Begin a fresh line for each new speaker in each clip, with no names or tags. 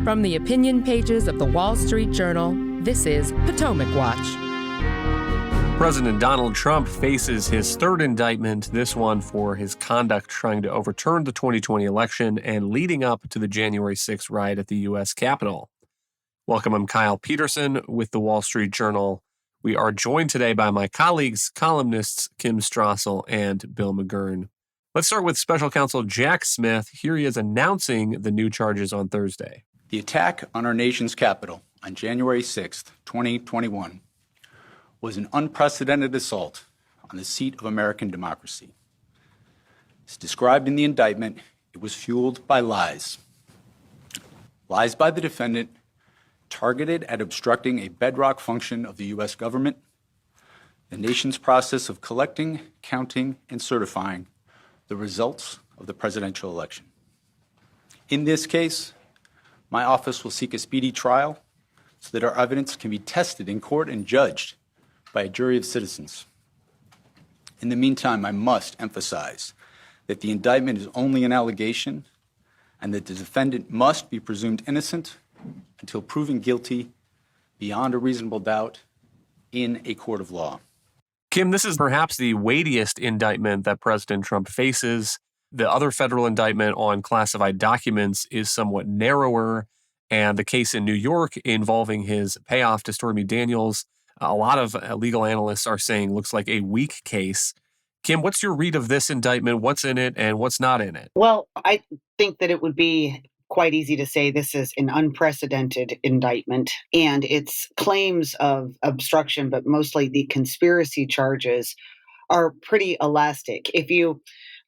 From the opinion pages of the Wall Street Journal, this is Potomac Watch.
President Donald Trump faces his third indictment, this one for his conduct trying to overturn the 2020 election and leading up to the January 6th riot at the U.S. Capitol. Welcome, I'm Kyle Peterson with the Wall Street Journal. We are joined today by my colleagues, columnists Kim Strassel and Bill McGurn. Let's start with Special Counsel Jack Smith. Here he is announcing the new charges on Thursday.
The attack on our nation's capital on January 6th, 2021, was an unprecedented assault on the seat of American democracy. As described in the indictment, it was fueled by lies. Lies by the defendant targeted at obstructing a bedrock function of the U.S. government, the nation's process of collecting, counting, and certifying the results of the presidential election. In this case, my office will seek a speedy trial so that our evidence can be tested in court and judged by a jury of citizens. In the meantime, I must emphasize that the indictment is only an allegation and that the defendant must be presumed innocent until proven guilty beyond a reasonable doubt in a court of law.
Kim, this is perhaps the weightiest indictment that President Trump faces. The other federal indictment on classified documents is somewhat narrower, and the case in New York involving his payoff to Stormy Daniels, a lot of legal analysts are saying looks like a weak case. Kim, what's your read of this indictment? What's in it and what's not in it?
Well, I think that it would be quite easy to say this is an unprecedented indictment, and its claims of obstruction, but mostly the conspiracy charges, are pretty elastic. If you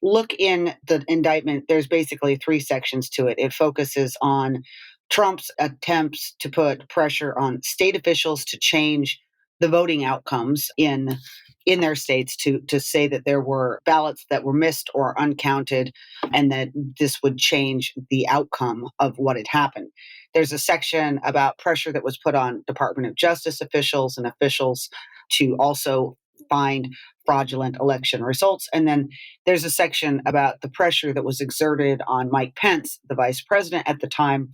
look in the indictment, there's basically three sections to it. It focuses on Trump's attempts to put pressure on state officials to change the voting outcomes in their states, to say that there were ballots that were missed or uncounted and that this would change the outcome of what had happened. There's a section about pressure that was put on Department of Justice officials and officials to also find fraudulent election results. And then there's a section about the pressure that was exerted on Mike Pence, the vice president at the time,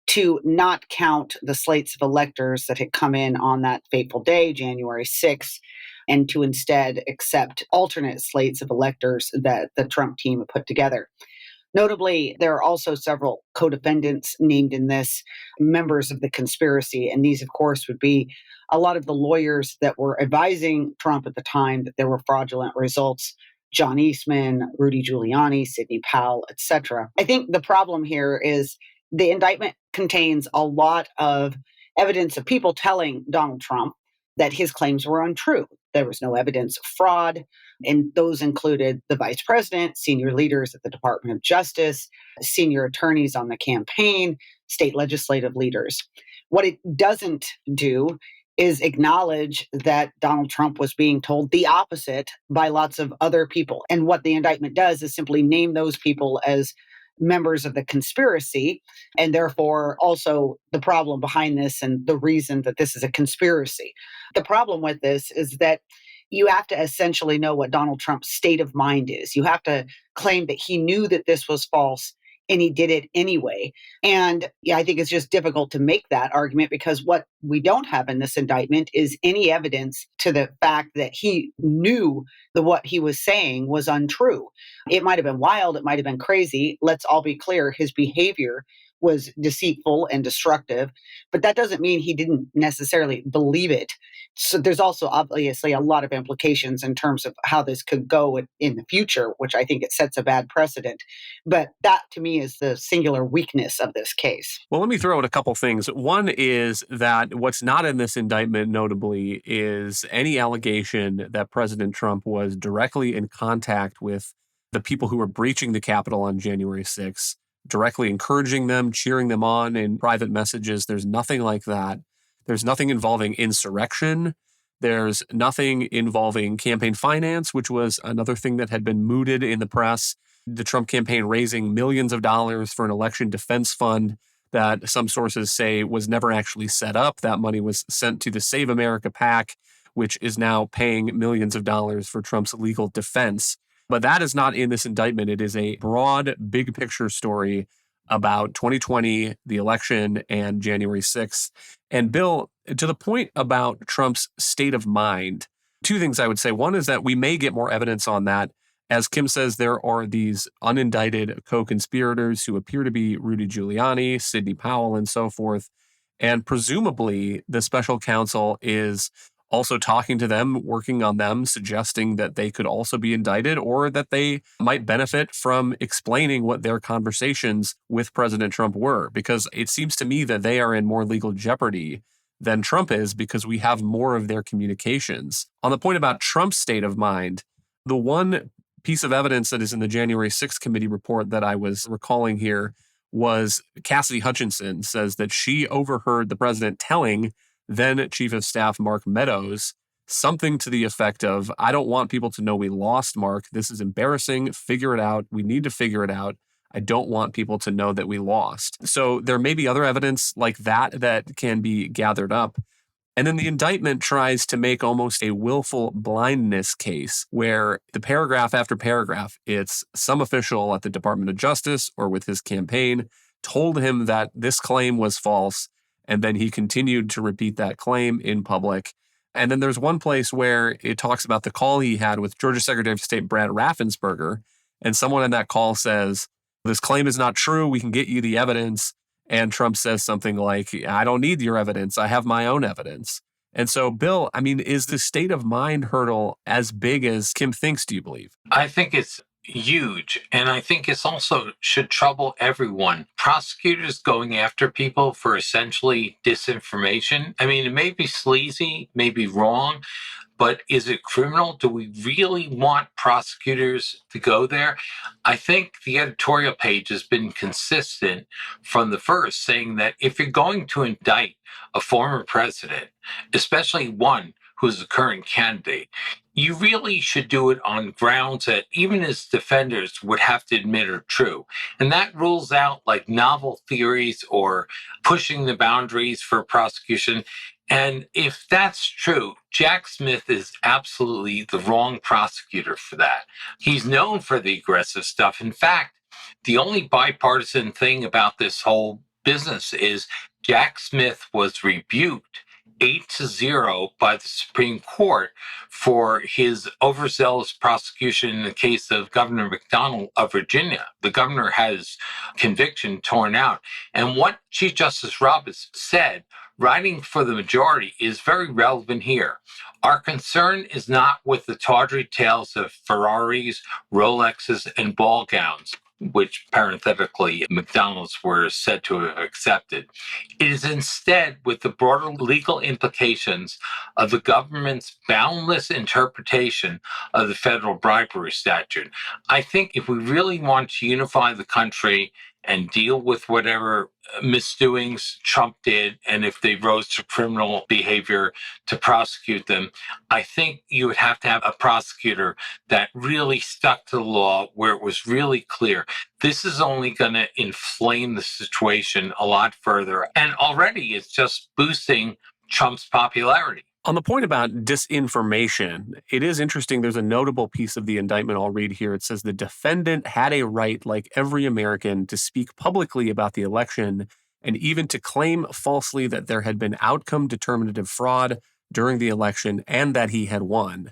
to not count the slates of electors that had come in on that fateful day, January 6th, and to instead accept alternate slates of electors that the Trump team had put together. Notably, there are also several co-defendants named in this, members of the conspiracy, and these, of course, would be a lot of the lawyers that were advising Trump at the time that there were fraudulent results: John Eastman, Rudy Giuliani, Sidney Powell, etc. I think the problem here is the indictment contains a lot of evidence of people telling Donald Trump that his claims were untrue. There was no evidence of fraud, and those included the vice president, senior leaders at the Department of Justice, senior attorneys on the campaign, state legislative leaders. What it doesn't do is acknowledge that Donald Trump was being told the opposite by lots of other people. And what the indictment does is simply name those people as members of the conspiracy, and therefore also the problem behind this and the reason that this is a conspiracy. The problem with this is that you have to essentially know what Donald Trump's state of mind is. You have to claim that he knew that this was false and he did it anyway. And I think it's just difficult to make that argument, because what we don't have in this indictment is any evidence to the fact that he knew that what he was saying was untrue. It might have been wild, it might have been crazy. Let's all be clear, his behavior was deceitful and destructive, but that doesn't mean he didn't necessarily believe it. So there's also obviously a lot of implications in terms of how this could go in the future, which I think it sets a bad precedent. But that, to me, is the singular weakness of this case.
Well, let me throw out a couple things. One is that what's not in this indictment, notably, is any allegation that President Trump was directly in contact with the people who were breaching the Capitol on January 6th, directly encouraging them, cheering them on in private messages. There's nothing like that. There's nothing involving insurrection. There's nothing involving campaign finance, which was another thing that had been mooted in the press. The Trump campaign raising millions of dollars for an election defense fund that some sources say was never actually set up. That money was sent to the Save America PAC, which is now paying millions of dollars for Trump's legal defense. But that is not in this indictment. It is a broad, big picture story about 2020, the election, and January 6th. And Bill, to the point about Trump's state of mind, two things I would say. One is that we may get more evidence on that. As Kim says, there are these unindicted co-conspirators who appear to be Rudy Giuliani, Sidney Powell, and so forth. And presumably, the special counsel is also talking to them, working on them, suggesting that they could also be indicted or that they might benefit from explaining what their conversations with President Trump were. Because it seems to me that they are in more legal jeopardy than Trump is because we have more of their communications. On the point about Trump's state of mind, the one piece of evidence that is in the January 6th committee report that I was recalling here was Cassidy Hutchinson says that she overheard the president telling then Chief of Staff Mark Meadows something to the effect of, I don't want people to know we lost Mark. This is embarrassing. Figure it out. We need to figure it out. I don't want people to know that we lost. So there may be other evidence like that that can be gathered up. And then the indictment tries to make almost a willful blindness case where the paragraph after paragraph, it's some official at the Department of Justice or with his campaign told him that this claim was false. And then he continued to repeat that claim in public. And then there's one place where it talks about the call he had with Georgia Secretary of State Brad Raffensperger. And someone in that call says, this claim is not true. We can get you the evidence. And Trump says something like, I don't need your evidence. I have my own evidence. And so, Bill, I mean, is the state of mind hurdle as big as Kim thinks, do you believe?
I think it's huge. And I think it's also should trouble everyone. Prosecutors going after people for essentially disinformation. I mean, it may be sleazy, may be wrong, but is it criminal? Do we really want prosecutors to go there? I think the editorial page has been consistent from the first, saying that if you're going to indict a former president, especially one who's the current candidate, you really should do it on grounds that even his defenders would have to admit are true. And that rules out like novel theories or pushing the boundaries for prosecution. And if that's true, Jack Smith is absolutely the wrong prosecutor for that. He's known for the aggressive stuff. In fact, the only bipartisan thing about this whole business is Jack Smith was rebuked 8-0 by the Supreme Court for his overzealous prosecution in the case of Governor McDonnell of Virginia. The governor has conviction torn out. And what Chief Justice Roberts said, writing for the majority, is very relevant here. Our concern is not with the tawdry tales of Ferraris, Rolexes, and ball gowns, which parenthetically McDonald's were said to have accepted. It is instead with the broader legal implications of the government's boundless interpretation of the federal bribery statute. I think if we really want to unify the country and deal with whatever misdoings Trump did, and if they rose to criminal behavior, to prosecute them, I think you would have to have a prosecutor that really stuck to the law where it was really clear. This is only going to inflame the situation a lot further. And already it's just boosting Trump's popularity.
On the point about disinformation, it is interesting. There's a notable piece of the indictment I'll read here. It says the defendant had a right, like every American, to speak publicly about the election and even to claim falsely that there had been outcome determinative fraud during the election and that he had won.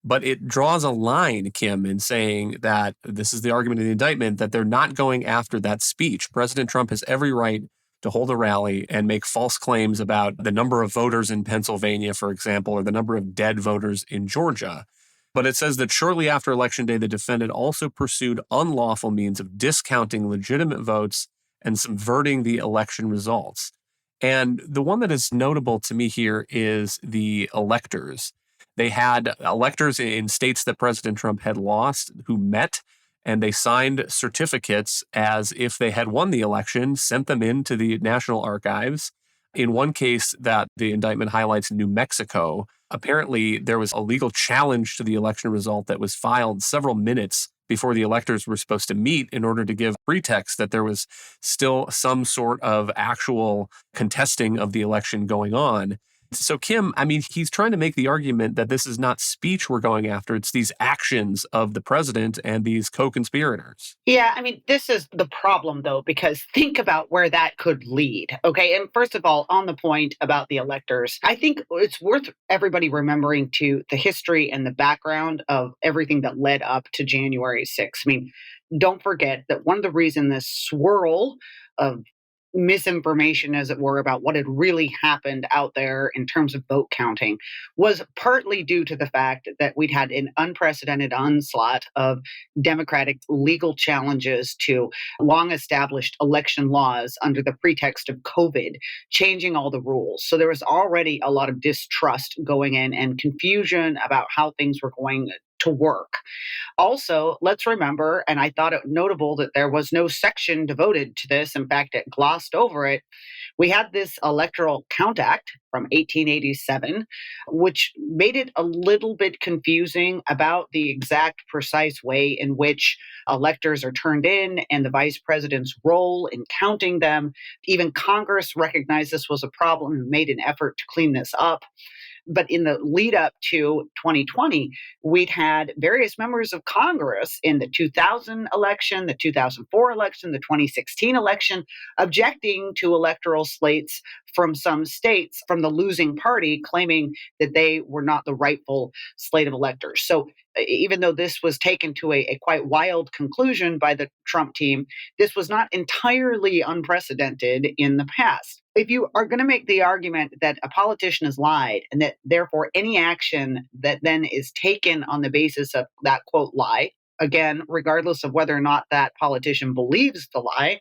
But it draws a line, Kim, in saying that this is the argument of the indictment, that they're not going after that speech. President Trump has every right to hold a rally and make false claims about the number of voters in Pennsylvania, for example, or the number of dead voters in Georgia. But it says that shortly after Election Day, the defendant also pursued unlawful means of discounting legitimate votes and subverting the election results. And the one that is notable to me here is the electors. They had electors in states that President Trump had lost who met, and they signed certificates as if they had won the election, sent them into the National Archives. In one case that the indictment highlights, New Mexico, apparently there was a legal challenge to the election result that was filed several minutes before the electors were supposed to meet in order to give pretext that there was still some sort of actual contesting of the election going on. So, Kim, I mean, he's trying to make the argument that this is not speech we're going after. It's these actions of the president and these co-conspirators.
Yeah, I mean, this is the problem, though, because think about where that could lead. Okay. And first of all, on the point about the electors, I think it's worth everybody remembering to the history and the background of everything that led up to January 6th. I mean, don't forget that one of the reasons this swirl of misinformation, as it were, about what had really happened out there in terms of vote counting was partly due to the fact that we'd had an unprecedented onslaught of Democratic legal challenges to long established election laws under the pretext of COVID, changing all the rules. So there was already a lot of distrust going in and confusion about how things were going to work. Also, let's remember, and I thought it notable that there was no section devoted to this. In fact, it glossed over it. We had this Electoral Count Act from 1887, which made it a little bit confusing about the exact precise way in which electors are turned in and the vice president's role in counting them. Even Congress recognized this was a problem and made an effort to clean this up. But in the lead up to 2020, we'd had various members of Congress in the 2000 election, the 2004 election, the 2016 election, objecting to electoral slates from some states from the losing party, claiming that they were not the rightful slate of electors. So even though this was taken to a quite wild conclusion by the Trump team, this was not entirely unprecedented in the past. If you are going to make the argument that a politician has lied and that therefore any action that then is taken on the basis of that quote lie, again, regardless of whether or not that politician believes the lie,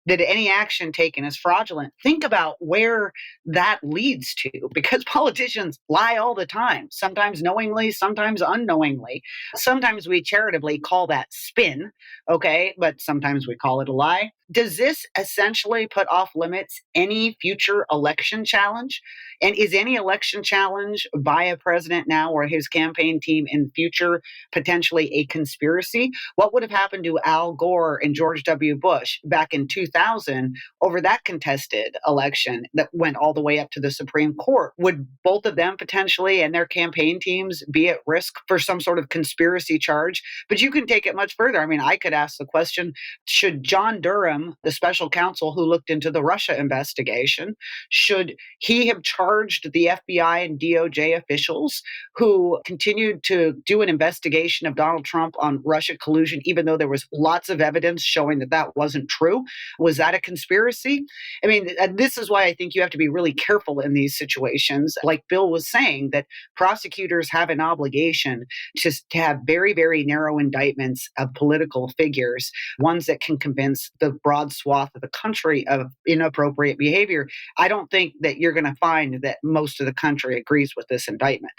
that any action taken is fraudulent, think about where that leads to, because politicians lie all the time, sometimes knowingly, sometimes unknowingly. Sometimes we charitably call that spin, okay, but sometimes we call it a lie. Does this essentially put off limits any future election challenge? And is any election challenge by a president now or his campaign team in the future potentially a conspiracy? What would have happened to Al Gore and George W. Bush back in 2000 over that contested election that went all the way up to the Supreme Court? Would both of them potentially and their campaign teams be at risk for some sort of conspiracy charge? But you can take it much further. I mean, I could ask the question, should John Durham, the special counsel who looked into the Russia investigation, should he have charged the FBI and DOJ officials who continued to do an investigation of Donald Trump on Russia collusion, even though there was lots of evidence showing that that wasn't true? Was that a conspiracy? I mean, this is why I think you have to be really careful in these situations. Like Bill was saying, that prosecutors have an obligation to have very, very narrow indictments of political figures, ones that can convince the broad swath of the country of inappropriate behavior. I don't think that you're going to find that most of the country agrees with this indictment.